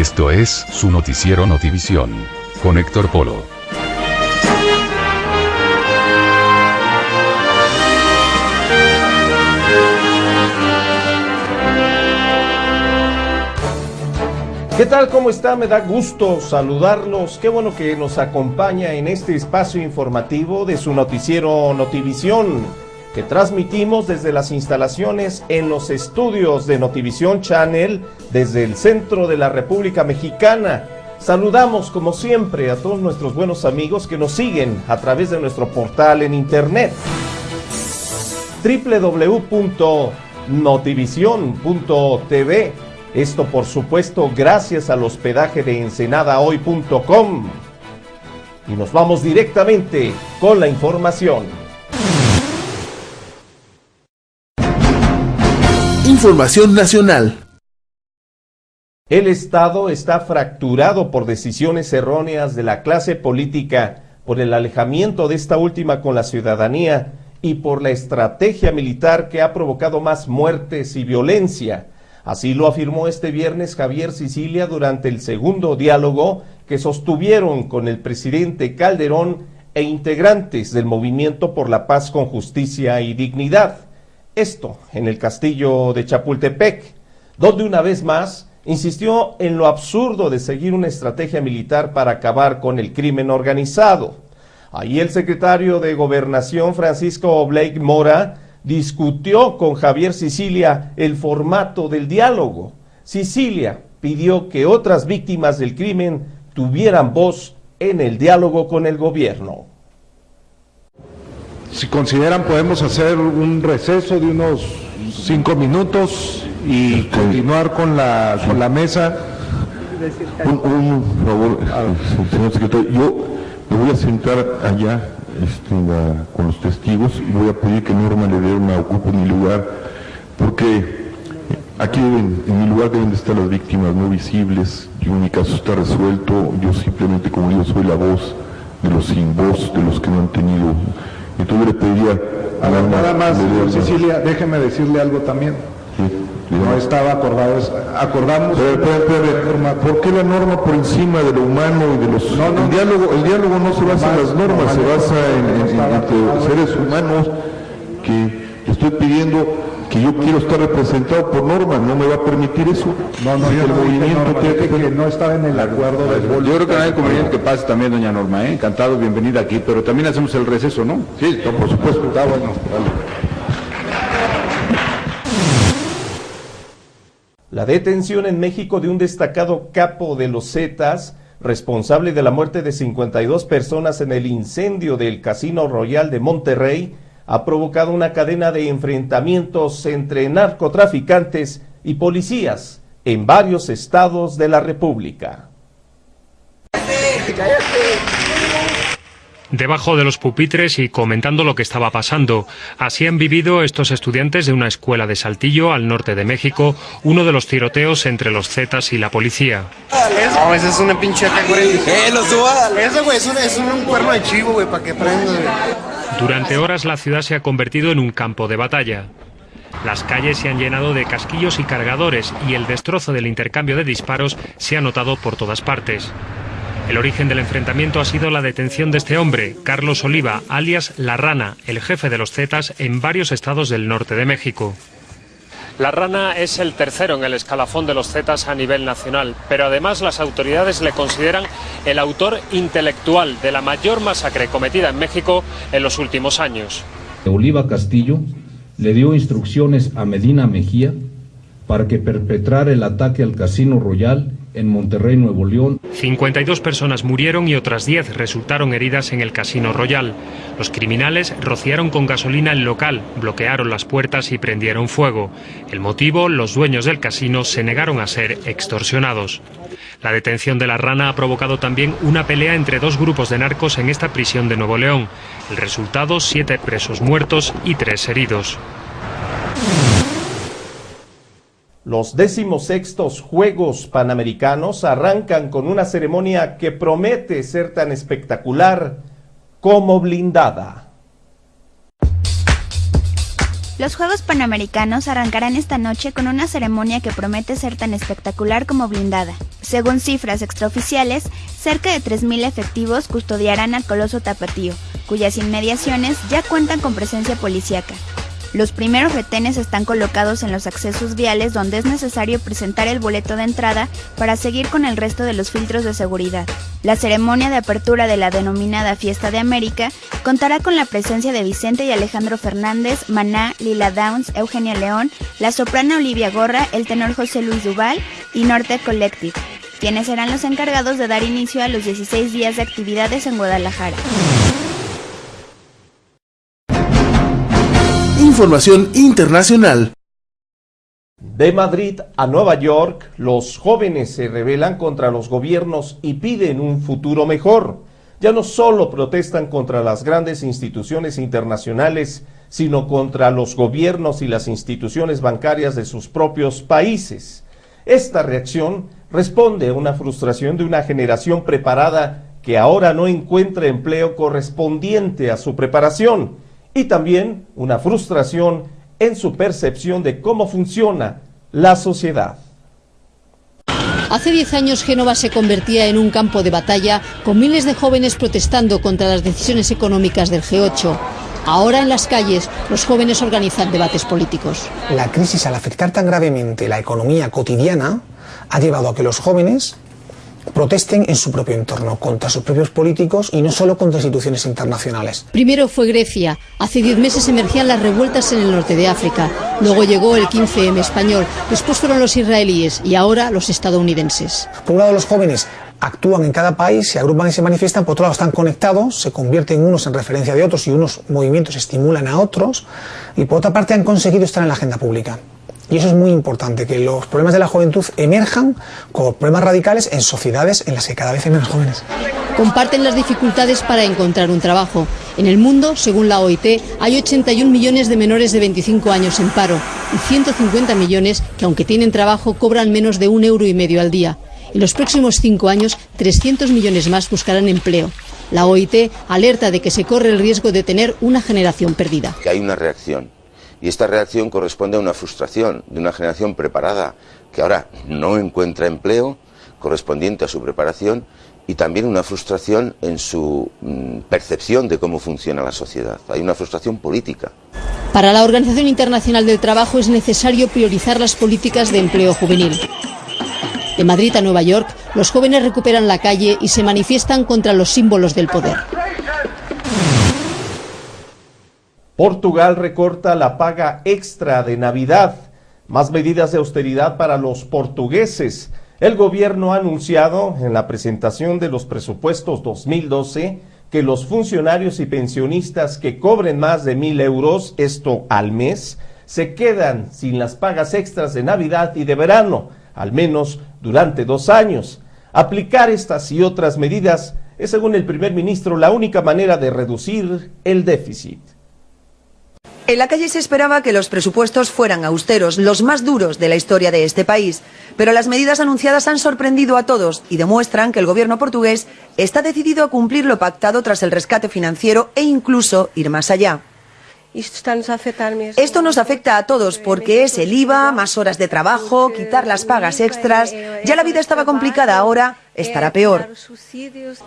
Esto es su noticiero Notivisión, con Héctor Polo. ¿Qué tal? ¿Cómo está? Me da gusto saludarlos. Qué bueno que nos acompaña en este espacio informativo de su noticiero Notivisión, que transmitimos desde las instalaciones en los estudios de Notivisión Channel, desde el centro de la República Mexicana. Saludamos, como siempre, a todos nuestros buenos amigos que nos siguen a través de nuestro portal en internet, www.notivision.tv. Esto, por supuesto, gracias al hospedaje de ensenadahoy.com. Y nos vamos directamente con la información. Información nacional. El Estado está fracturado por decisiones erróneas de la clase política, por el alejamiento de esta última con la ciudadanía y por la estrategia militar que ha provocado más muertes y violencia. Así lo afirmó este viernes Javier Sicilia durante el segundo diálogo que sostuvieron con el presidente Calderón e integrantes del Movimiento por la Paz con Justicia y Dignidad. Esto en el castillo de Chapultepec, donde una vez más insistió en lo absurdo de seguir una estrategia militar para acabar con el crimen organizado. Ahí el secretario de Gobernación, Francisco Blake Mora, discutió con Javier Sicilia el formato del diálogo. Sicilia pidió que otras víctimas del crimen tuvieran voz en el diálogo con el gobierno. Si consideran, podemos hacer un receso de unos 5 minutos y continuar con la mesa. Un favor, señor secretario, yo me voy a sentar allá con los testigos y voy a pedir que Norma Ledesma ocupe mi lugar, porque aquí en mi lugar deben de estar las víctimas no visibles. Yo, mi caso está resuelto, yo simplemente, como digo, soy la voz de los sin voz, de los que no han tenido. Entonces le pediría a Norma. Nada más, Cecilia, déjeme decirle algo también. Sí, no estaba acordado, acordamos. Pero, ¿por qué la norma por encima de lo humano y de los... El diálogo no se basa en las normas, se basa en seres humanos, que estoy pidiendo que yo quiero estar representado por Norma, no me va a permitir eso. El movimiento que no estaba en el acuerdo de... Yo creo que no hay inconveniente que pase también, doña Norma, encantado, bienvenida aquí, pero también hacemos el receso, ¿no? Sí, por supuesto. Está bueno, vale. La detención en México de un destacado capo de los Zetas, responsable de la muerte de 52 personas en el incendio del Casino Royal de Monterrey, ha provocado una cadena de enfrentamientos entre narcotraficantes y policías en varios estados de la República. Debajo de los pupitres y comentando lo que estaba pasando. Así han vivido estos estudiantes de una escuela de Saltillo, al norte de México, uno de los tiroteos entre los Zetas y la policía. No, esa es una pinche güey. Eso, güey, es un cuerno de chivo, güey, para que prenda, güey. Durante horas la ciudad se ha convertido en un campo de batalla. Las calles se han llenado de casquillos y cargadores y el destrozo del intercambio de disparos se ha notado por todas partes. El origen del enfrentamiento ha sido la detención de este hombre, Carlos Oliva, alias La Rana, el jefe de los Zetas en varios estados del norte de México. La Rana es el tercero en el escalafón de los Zetas a nivel nacional, pero además las autoridades le consideran el autor intelectual de la mayor masacre cometida en México en los últimos años. Oliva Castillo le dio instrucciones a Medina Mejía para que perpetrara el ataque al Casino Royal en Monterrey, Nuevo León. 52 personas murieron y otras 10 resultaron heridas en el Casino Royal. Los criminales rociaron con gasolina el local, bloquearon las puertas y prendieron fuego. El motivo, los dueños del casino se negaron a ser extorsionados. La detención de La Rana ha provocado también una pelea entre dos grupos de narcos en esta prisión de Nuevo León. El resultado, 7 presos muertos y 3 heridos. Los 16º Juegos Panamericanos arrancan con una ceremonia que promete ser tan espectacular como blindada. Los Juegos Panamericanos arrancarán esta noche con una ceremonia que promete ser tan espectacular como blindada. Según cifras extraoficiales, cerca de 3.000 efectivos custodiarán al Coloso Tapatío, cuyas inmediaciones ya cuentan con presencia policíaca. Los primeros retenes están colocados en los accesos viales donde es necesario presentar el boleto de entrada para seguir con el resto de los filtros de seguridad. La ceremonia de apertura de la denominada Fiesta de América contará con la presencia de Vicente y Alejandro Fernández, Maná, Lila Downs, Eugenia León, la soprano Olivia Gorra, el tenor José Luis Duval y Norte Collective, quienes serán los encargados de dar inicio a los 16 días de actividades en Guadalajara. Información internacional. De Madrid a Nueva York, los jóvenes se rebelan contra los gobiernos y piden un futuro mejor. Ya no solo protestan contra las grandes instituciones internacionales, sino contra los gobiernos y las instituciones bancarias de sus propios países. Esta reacción responde a una frustración de una generación preparada que ahora no encuentra empleo correspondiente a su preparación, y también una frustración en su percepción de cómo funciona la sociedad. Hace 10 años Génova se convertía en un campo de batalla con miles de jóvenes protestando contra las decisiones económicas del G8. Ahora en las calles los jóvenes organizan debates políticos. La crisis, al afectar tan gravemente la economía cotidiana, ha llevado a que los jóvenes protesten en su propio entorno, contra sus propios políticos y no solo contra instituciones internacionales. Primero fue Grecia. Hace 10 meses emergían las revueltas en el norte de África. Luego llegó el 15M español. Después fueron los israelíes y ahora los estadounidenses. Por un lado, los jóvenes actúan en cada país, se agrupan y se manifiestan. Por otro lado, están conectados, se convierten unos en referencia de otros y unos movimientos estimulan a otros. Y por otra parte, han conseguido estar en la agenda pública. Y eso es muy importante, que los problemas de la juventud emerjan como problemas radicales en sociedades en las que cada vez hay menos jóvenes. Comparten las dificultades para encontrar un trabajo. En el mundo, según la OIT, hay 81 millones de menores de 25 años en paro y 150 millones que, aunque tienen trabajo, cobran menos de 1,5 € al día. En los próximos 5 años, 300 millones más buscarán empleo. La OIT alerta de que se corre el riesgo de tener una generación perdida. Que hay una reacción. Y esta reacción corresponde a una frustración de una generación preparada que ahora no encuentra empleo correspondiente a su preparación y también una frustración en su percepción de cómo funciona la sociedad. Hay una frustración política. Para la Organización Internacional del Trabajo es necesario priorizar las políticas de empleo juvenil. De Madrid a Nueva York, los jóvenes recuperan la calle y se manifiestan contra los símbolos del poder. Portugal recorta la paga extra de Navidad. Más medidas de austeridad para los portugueses. El gobierno ha anunciado en la presentación de los presupuestos 2012 que los funcionarios y pensionistas que cobren más de 1.000 euros, esto al mes, se quedan sin las pagas extras de Navidad y de verano, al menos durante 2 años. Aplicar estas y otras medidas es, según el primer ministro, la única manera de reducir el déficit. En la calle se esperaba que los presupuestos fueran austeros, los más duros de la historia de este país. Pero las medidas anunciadas han sorprendido a todos y demuestran que el gobierno portugués está decidido a cumplir lo pactado tras el rescate financiero e incluso ir más allá. Esto nos afecta a todos porque es el IVA, más horas de trabajo, quitar las pagas extras. Ya la vida estaba complicada, ahora estará peor.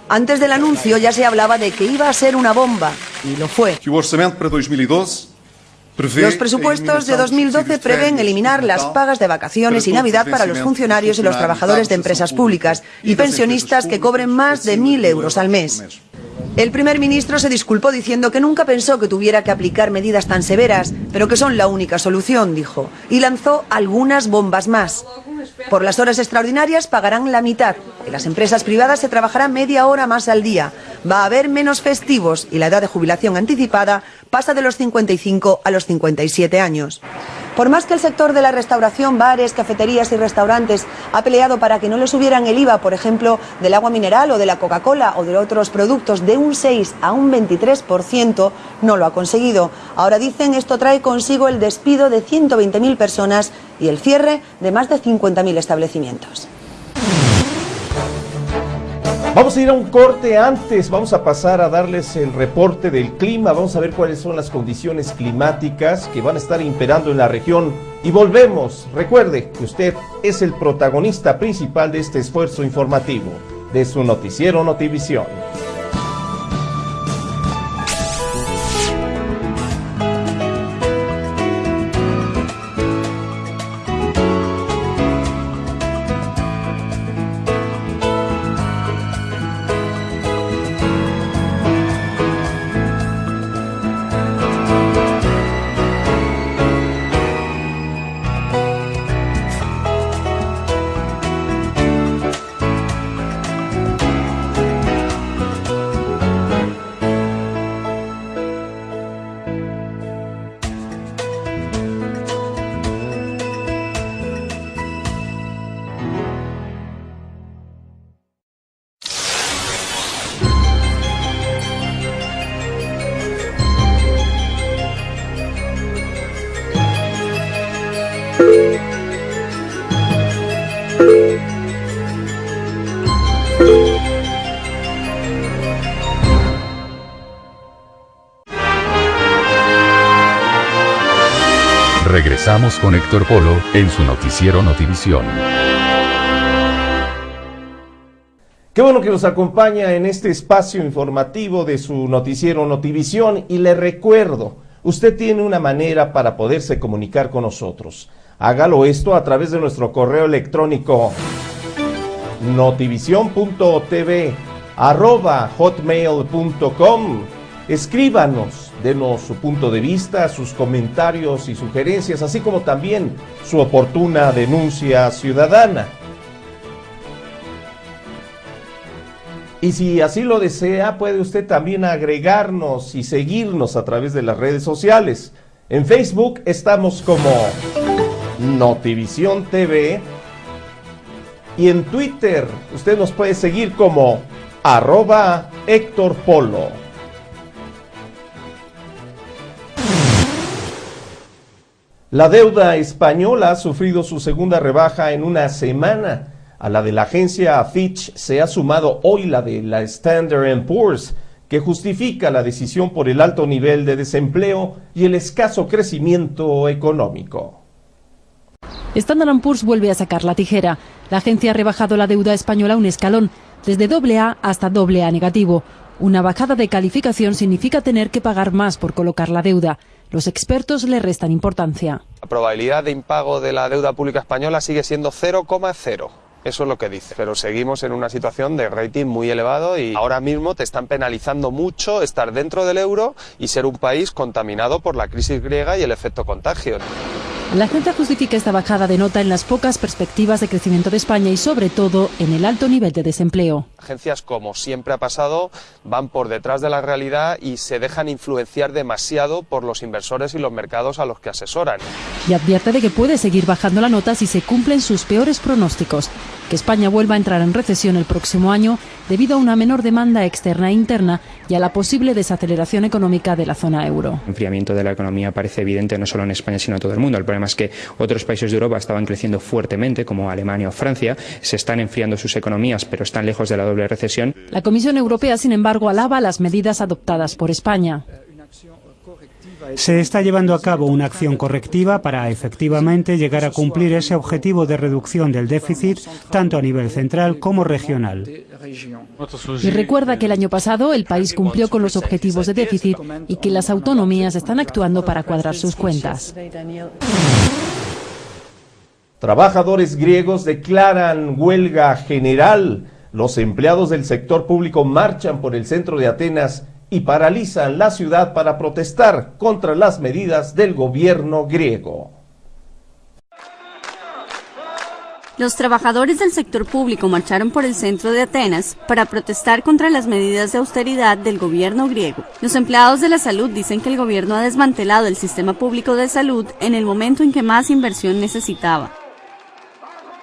Antes del anuncio ya se hablaba de que iba a ser una bomba y lo fue. Los presupuestos de 2012 prevén eliminar las pagas de vacaciones y Navidad para los funcionarios y los trabajadores de empresas públicas y pensionistas que cobren más de 1.000 euros al mes. El primer ministro se disculpó diciendo que nunca pensó que tuviera que aplicar medidas tan severas, pero que son la única solución, dijo, y lanzó algunas bombas más. Por las horas extraordinarias pagarán la mitad. En las empresas privadas se trabajará media hora más al día. Va a haber menos festivos y la edad de jubilación anticipada pasa de los 55 a los 57 años. Por más que el sector de la restauración, bares, cafeterías y restaurantes ha peleado para que no le subieran el IVA, por ejemplo, del agua mineral o de la Coca-Cola o de otros productos de un 6 a un 23%, no lo ha conseguido. Ahora dicen esto trae consigo el despido de 120.000 personas y el cierre de más de 50.000 establecimientos. Vamos a ir a un corte. Antes vamos a pasar a darles el reporte del clima. Vamos a ver cuáles son las condiciones climáticas que van a estar imperando en la región. Y volvemos. Recuerde que usted es el protagonista principal de este esfuerzo informativo de su noticiero Notivisión. Regresamos con Héctor Polo en su noticiero Notivisión. Qué bueno que nos acompaña en este espacio informativo de su noticiero Notivisión, y le recuerdo, usted tiene una manera para poderse comunicar con nosotros. Hágalo esto a través de nuestro correo electrónico notivision.tv@hotmail.com. Escríbanos, denos su punto de vista, sus comentarios y sugerencias, así como también su oportuna denuncia ciudadana. Y si así lo desea, puede usted también agregarnos y seguirnos a través de las redes sociales. En Facebook estamos como Notivisión TV, y en Twitter usted nos puede seguir como @Héctor Polo. La deuda española ha sufrido su segunda rebaja en una semana. A la de la agencia Fitch se ha sumado hoy la de la Standard & Poor's, que justifica la decisión por el alto nivel de desempleo y el escaso crecimiento económico. Standard & Poor's vuelve a sacar la tijera. La agencia ha rebajado la deuda española un escalón, desde AA hasta AA negativo. Una bajada de calificación significa tener que pagar más por colocar la deuda. Los expertos le restan importancia. La probabilidad de impago de la deuda pública española sigue siendo 0,0. Eso es lo que dice. Pero seguimos en una situación de rating muy elevado y ahora mismo te están penalizando mucho estar dentro del euro y ser un país contaminado por la crisis griega y el efecto contagio. La agencia justifica esta bajada de nota en las pocas perspectivas de crecimiento de España y sobre todo en el alto nivel de desempleo. Agencias, como siempre ha pasado, van por detrás de la realidad y se dejan influenciar demasiado por los inversores y los mercados a los que asesoran. Y advierte de que puede seguir bajando la nota si se cumplen sus peores pronósticos, que España vuelva a entrar en recesión el próximo año debido a una menor demanda externa e interna y a la posible desaceleración económica de la zona euro. El enfriamiento de la economía parece evidente no solo en España sino en todo el mundo. El problema es que otros países de Europa estaban creciendo fuertemente, como Alemania o Francia, se están enfriando sus economías pero están lejos de la doble recesión. La Comisión Europea, sin embargo, alaba las medidas adoptadas por España. Se está llevando a cabo una acción correctiva para efectivamente llegar a cumplir ese objetivo de reducción del déficit tanto a nivel central como regional. Y recuerda que el año pasado el país cumplió con los objetivos de déficit y que las autonomías están actuando para cuadrar sus cuentas. Trabajadores griegos declaran huelga general. Los empleados del sector público marchan por el centro de Atenas y paralizan la ciudad para protestar contra las medidas del gobierno griego. Los trabajadores del sector público marcharon por el centro de Atenas para protestar contra las medidas de austeridad del gobierno griego. Los empleados de la salud dicen que el gobierno ha desmantelado el sistema público de salud en el momento en que más inversión necesitaba.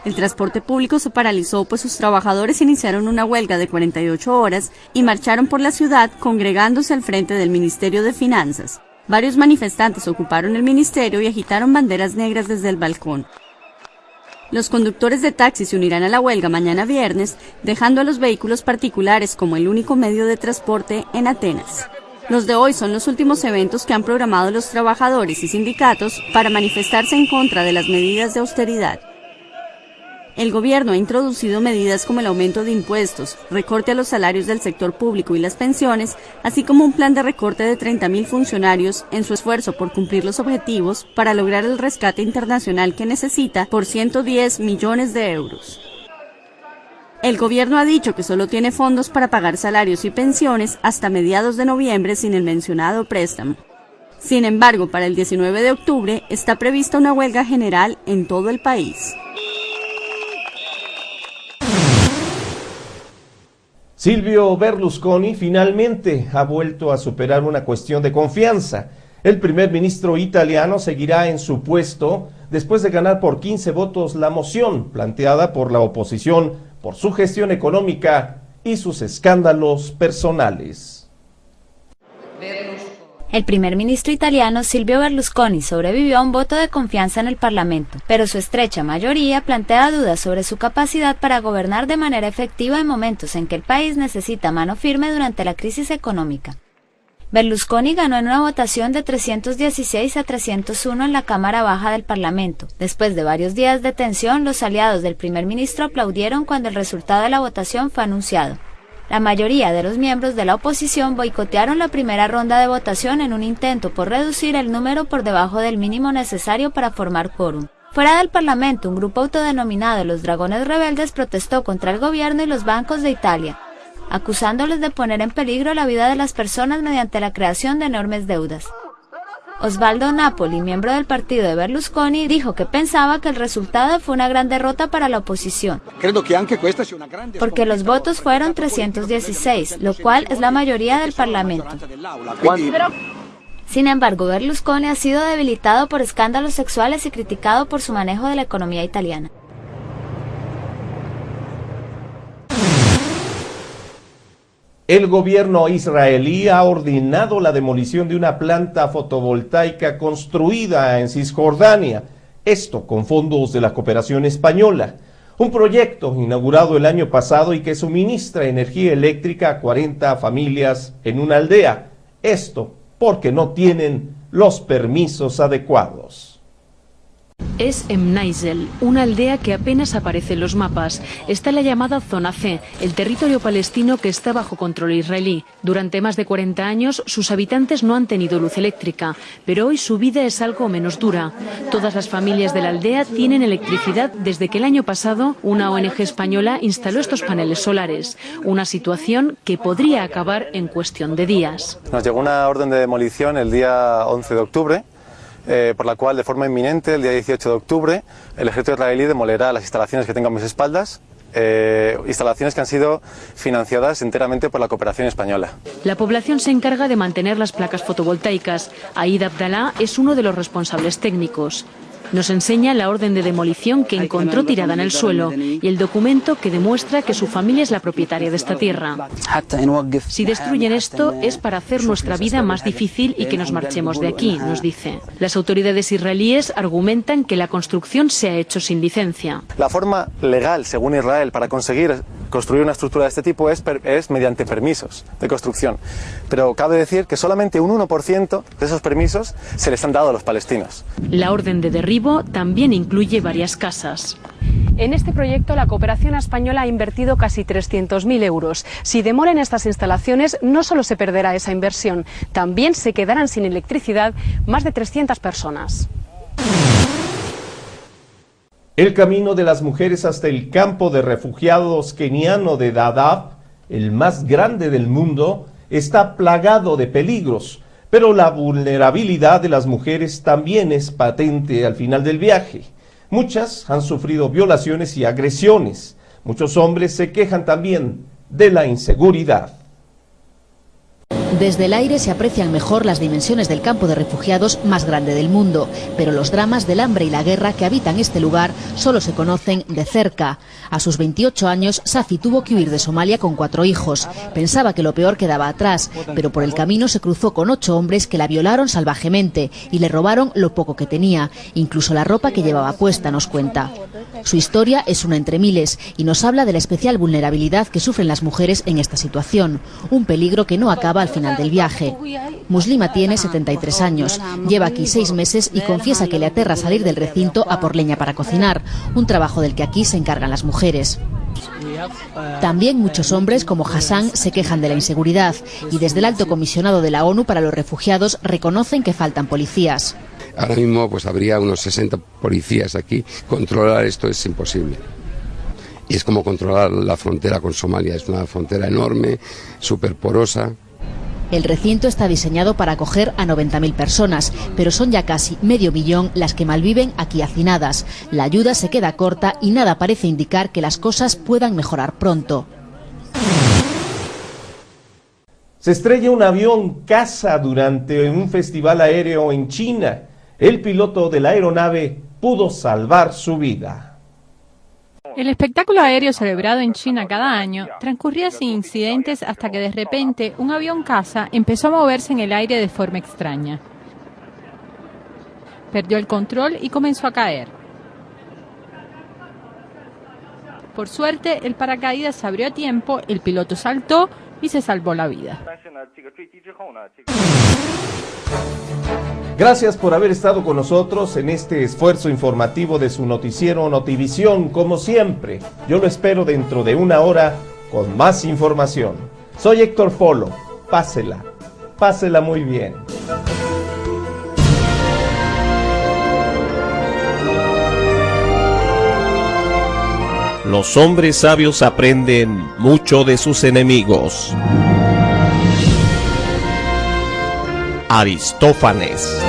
El transporte público se paralizó, pues sus trabajadores iniciaron una huelga de 48 horas y marcharon por la ciudad congregándose al frente del Ministerio de Finanzas. Varios manifestantes ocuparon el ministerio y agitaron banderas negras desde el balcón. Los conductores de taxi se unirán a la huelga mañana viernes, dejando a los vehículos particulares como el único medio de transporte en Atenas. Los de hoy son los últimos eventos que han programado los trabajadores y sindicatos para manifestarse en contra de las medidas de austeridad. El gobierno ha introducido medidas como el aumento de impuestos, recorte a los salarios del sector público y las pensiones, así como un plan de recorte de 30.000 funcionarios en su esfuerzo por cumplir los objetivos para lograr el rescate internacional que necesita por 110 millones de euros. El gobierno ha dicho que solo tiene fondos para pagar salarios y pensiones hasta mediados de noviembre sin el mencionado préstamo. Sin embargo, para el 19 de octubre está prevista una huelga general en todo el país. Silvio Berlusconi finalmente ha vuelto a superar una cuestión de confianza. El primer ministro italiano seguirá en su puesto después de ganar por 15 votos la moción planteada por la oposición por su gestión económica y sus escándalos personales. El primer ministro italiano Silvio Berlusconi sobrevivió a un voto de confianza en el Parlamento, pero su estrecha mayoría plantea dudas sobre su capacidad para gobernar de manera efectiva en momentos en que el país necesita mano firme durante la crisis económica. Berlusconi ganó en una votación de 316 a 301 en la Cámara Baja del Parlamento. Después de varios días de tensión, los aliados del primer ministro aplaudieron cuando el resultado de la votación fue anunciado. La mayoría de los miembros de la oposición boicotearon la primera ronda de votación en un intento por reducir el número por debajo del mínimo necesario para formar quórum. Fuera del Parlamento, un grupo autodenominado los Dragones Rebeldes protestó contra el gobierno y los bancos de Italia, acusándoles de poner en peligro la vida de las personas mediante la creación de enormes deudas. Osvaldo Napoli, miembro del partido de Berlusconi, dijo que pensaba que el resultado fue una gran derrota para la oposición, porque los votos fueron 316, lo cual es la mayoría del Parlamento. Sin embargo, Berlusconi ha sido debilitado por escándalos sexuales y criticado por su manejo de la economía italiana. El gobierno israelí ha ordenado la demolición de una planta fotovoltaica construida en Cisjordania, esto con fondos de la cooperación española, un proyecto inaugurado el año pasado y que suministra energía eléctrica a 40 familias en una aldea, esto porque no tienen los permisos adecuados. Es Emnaisel, una aldea que apenas aparece en los mapas. Está en la llamada Zona C, el territorio palestino que está bajo control israelí. Durante más de 40 años, sus habitantes no han tenido luz eléctrica, pero hoy su vida es algo menos dura. Todas las familias de la aldea tienen electricidad desde que el año pasado una ONG española instaló estos paneles solares. Una situación que podría acabar en cuestión de días. Nos llegó una orden de demolición el día 11 de octubre. Por la cual, de forma inminente, el día 18 de octubre, el ejército israelí demolerá las instalaciones que tengan a mis espaldas, instalaciones que han sido financiadas enteramente por la cooperación española. La población se encarga de mantener las placas fotovoltaicas. Aïd Abdallah es uno de los responsables técnicos. Nos enseña la orden de demolición que encontró tirada en el suelo y el documento que demuestra que su familia es la propietaria de esta tierra. Si destruyen esto es para hacer nuestra vida más difícil y que nos marchemos de aquí, nos dice. Las autoridades israelíes argumentan que la construcción se ha hecho sin licencia. La forma legal, según Israel, para conseguir construir una estructura de este tipo es mediante permisos de construcción. Pero cabe decir que solamente un 1% de esos permisos se les han dado a los palestinos. La orden de derribo también incluye varias casas. En este proyecto la cooperación española ha invertido casi 300.000 euros. Si demolen estas instalaciones, no solo se perderá esa inversión, también se quedarán sin electricidad más de 300 personas. El camino de las mujeres hasta el campo de refugiados keniano de Dadaab, el más grande del mundo, está plagado de peligros, pero la vulnerabilidad de las mujeres también es patente al final del viaje. Muchas han sufrido violaciones y agresiones. Muchos hombres se quejan también de la inseguridad. Desde el aire se aprecian mejor las dimensiones del campo de refugiados más grande del mundo, pero los dramas del hambre y la guerra que habitan este lugar solo se conocen de cerca. A sus 28 años, Safi tuvo que huir de Somalia con 4 hijos. Pensaba que lo peor quedaba atrás, pero por el camino se cruzó con 8 hombres que la violaron salvajemente y le robaron lo poco que tenía, incluso la ropa que llevaba puesta, nos cuenta. Su historia es una entre miles y nos habla de la especial vulnerabilidad que sufren las mujeres en esta situación, un peligro que no acaba al final del viaje. Muslima tiene 73 años, lleva aquí 6 meses y confiesa que le aterra salir del recinto a por leña para cocinar, un trabajo del que aquí se encargan las mujeres. También muchos hombres como Hassan se quejan de la inseguridad y desde el Alto Comisionado de la ONU para los Refugiados reconocen que faltan policías. Ahora mismo pues habría unos 60 policías aquí. Controlar esto es imposible. Y es como controlar la frontera con Somalia. Es una frontera enorme, súper porosa. El recinto está diseñado para acoger a 90.000 personas, pero son ya casi medio millón las que malviven aquí hacinadas. La ayuda se queda corta y nada parece indicar que las cosas puedan mejorar pronto. Se estrella un avión caza durante un festival aéreo en China. El piloto de la aeronave pudo salvar su vida. El espectáculo aéreo celebrado en China cada año transcurría sin incidentes hasta que de repente un avión caza empezó a moverse en el aire de forma extraña. Perdió el control y comenzó a caer. Por suerte, el paracaídas se abrió a tiempo, el piloto saltó y se salvó la vida. Gracias por haber estado con nosotros en este esfuerzo informativo de su noticiero Notivisión. Como siempre, yo lo espero dentro de 1 hora con más información. Soy Héctor Polo. Pásela muy bien. Los hombres sabios aprenden mucho de sus enemigos. Aristófanes.